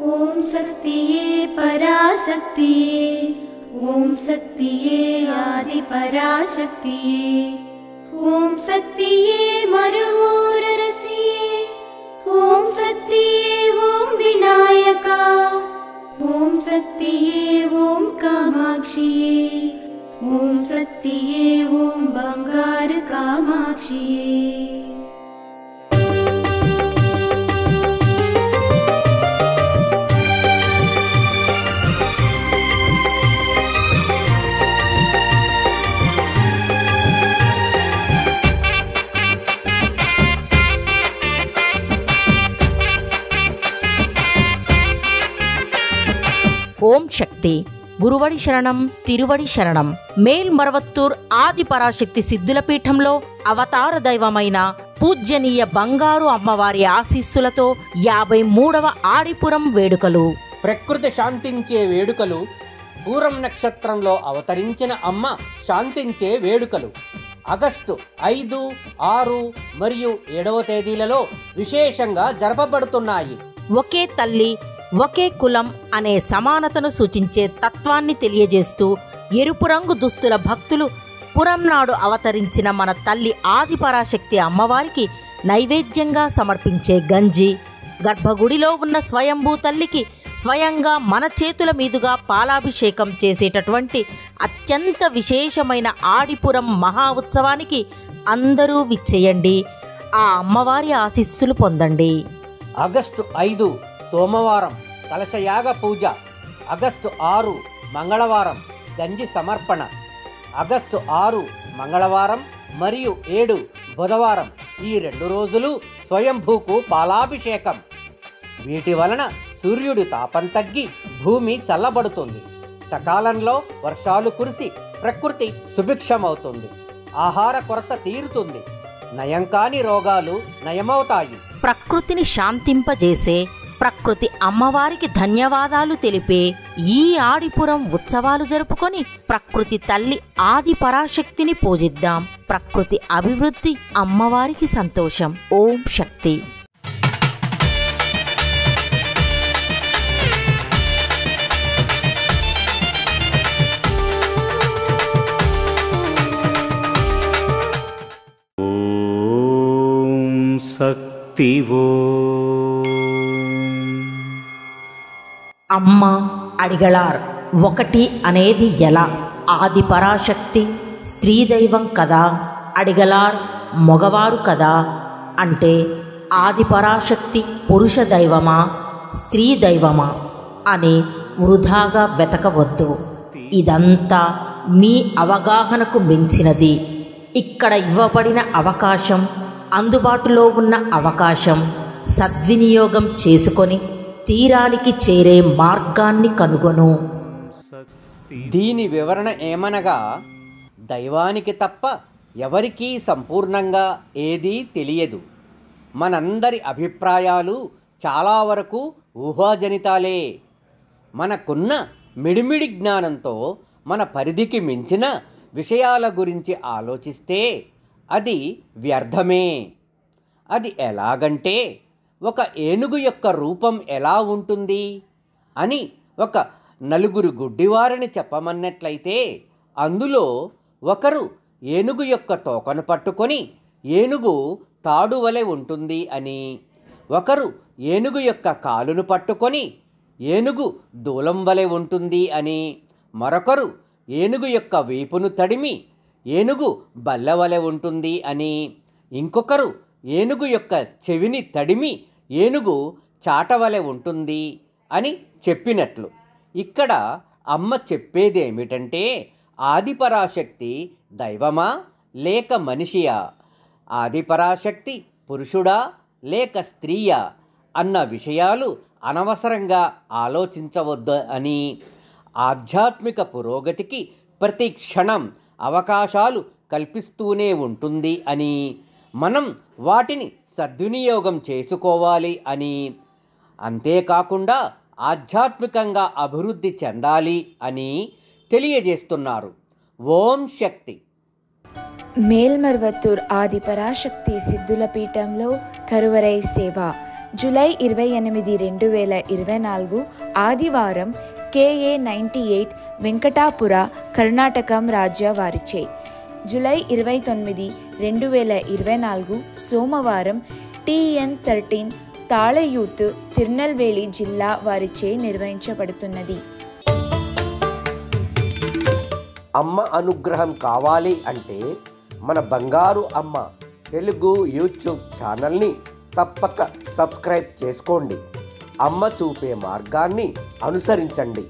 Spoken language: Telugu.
ఓం శక్తియే పరాశక్తియే, ఓం శక్తియే ఆది పరాశక్తియే, ఓం శక్తియే మరువూరరసియే, ఓం శక్తియే ఓం వినాయక, ఓం శక్తియే ఓం కామాక్షియే, ఓం శక్తియే ఓం బంగారు కామాక్షియే. ఓం శక్తి. గురువడి శరణం, తిరువడి శరణం. మేల్మరవత్తూర్ ఆది పరాశక్తి సిద్ధుల పీఠంలో అవతార దైవమైన పూజ్యనీయ బంగారు అమ్మవారి ఆశీస్సులతో 53వ ఆడిపురం వేడుకలు. ప్రకృతి శాంతించే వేడుకలు. పూరం నక్షత్రంలో అవతరించిన అమ్మ శాంతించే వేడుకలు ఆగస్టు 5, 6 మరియు 7వ తేదీలలో విశేషంగా జరపబడుతున్నాయి. ఒకే తల్లి ఒకే కులం అనే సమానతను సూచించే తత్వాన్ని తెలియజేస్తూ ఎరుపు రంగు దుస్తుల భక్తులు పురం నాడు అవతరించిన మన తల్లి ఆదిపరాశక్తి అమ్మవారికి నైవేద్యంగా సమర్పించే గంజి, గర్భగుడిలో ఉన్న స్వయంభూ తల్లికి స్వయంగా మన చేతుల మీదుగా పాలాభిషేకం చేసేటటువంటి అత్యంత విశేషమైన ఆడిపురం మహా ఉత్సవానికి అందరూ విచ్చేయండి. ఆ అమ్మవారి ఆశీస్సులు పొందండి. ఆగస్టు 5 సోమవారం కలశయాగ పూజ, ఆగస్టు 6 మంగళవారం గంజి సమర్పణ, ఆగస్టు 6 మంగళవారం మరియు 7 బుధవారం ఈ 2 రోజులు స్వయంభూకు పాలాభిషేకం. వీటి వలన సూర్యుడి తాపం తగ్గి భూమి చల్లబడుతుంది. సకాలంలో వర్షాలు కురిసి ప్రకృతి సుభిక్షమవుతుంది. ఆహార కొరత తీరుతుంది. నయం కాని రోగాలు నయమవుతాయి. ప్రకృతిని శాంతింపజేసే ప్రకృతి అమ్మవారికి ధన్యవాదాలు తెలిపే ఈ ఆడిపురం ఉత్సవాలు జరుపుకొని ప్రకృతి తల్లి ఆది పరాశక్తిని పూజిద్దాం. ప్రకృతి అభివృద్ధి, అమ్మవారికి సంతోషం. ఓం శక్తి. ఓం శక్తివో. అమ్మ అడిగళార్ ఒకటి అనేది ఎలా? ఆది పరాశక్తి స్త్రీ దైవం కదా, అడిగళార్ మగవారు కదా అంటే ఆది పరాశక్తి పురుష దైవమా స్త్రీ దైవమా అని వృధాగా వెతకవద్దు. ఇదంతా మీ అవగాహనకు మించినది. ఇక్కడ ఇవ్వబడిన అవకాశం, అందుబాటులో ఉన్న అవకాశం సద్వినియోగం చేసుకొని తీరానికి చేరే మార్గాన్ని కనుగొను. దీని వివరణ ఏమనగా, దైవానికి తప్ప ఎవరికీ సంపూర్ణంగా ఏదీ తెలియదు. మనందరి అభిప్రాయాలు చాలా వరకు ఊహాజనితాలే. మనకున్న మిడిమిడి జ్ఞానంతో మన పరిధికి మించిన విషయాల గురించి ఆలోచిస్తే అది వ్యర్థమే. అది ఎలాగంటే, ఒక ఏనుగు యొక్క రూపం ఎలా ఉంటుంది అని ఒక నలుగురు గుడ్డివారిని చెప్పమన్నట్లయితే అందులో ఒకరు ఏనుగు యొక్క తోకను పట్టుకొని ఏనుగు తాడు వలె ఉంటుంది అని, ఒకరు ఏనుగు యొక్క కాలును పట్టుకొని ఏనుగు దూలం వలె ఉంటుంది అని, మరొకరు ఏనుగు యొక్క వీపును తడిమి ఏనుగు బల్ల వలె ఉంటుంది అని, ఇంకొకరు ఏనుగు యొక్క చెవిని తడిమి ఏనుగు చాటవలె ఉంటుంది అని చెప్పినట్లు. ఇక్కడ అమ్మ చెప్పేదేమిటంటే, ఆదిపరాశక్తి దైవమా లేక మనిషియా, ఆదిపరాశక్తి పురుషుడా లేక స్త్రీయా అన్న విషయాలు అనవసరంగా ఆలోచించవద్దు అని, ఆధ్యాత్మిక పురోగతికి ప్రతి క్షణం అవకాశాలు కల్పిస్తూనే ఉంటుంది అని, మనం వాటిని సద్వినియోగం చేసుకోవాలి అని, అంతేకాకుండా ఆధ్యాత్మికంగా అభివృద్ధి చెందాలి అని తెలియజేస్తున్నారు. ఓం శక్తి. మేల్మర్వత్తూర్ ఆది పరాశక్తి సిద్ధుల పీఠంలో కరువరై సేవ జూలై 28, 2024 ఆదివారం KA 98 వెంకటాపుర, కర్ణాటకం రాజ్య వారిచే. జూలై 29, 2024 సోమవారం TN 13 తాళయూత్, తిరునల్వేలి జిల్లా వారిచే నిర్వహించబడుతున్నది. అమ్మ అనుగ్రహం కావాలి అంటే మన బంగారు అమ్మ తెలుగు యూట్యూబ్ ఛానల్ని తప్పక సబ్స్క్రైబ్ చేసుకోండి. అమ్మ చూపే మార్గాన్ని అనుసరించండి.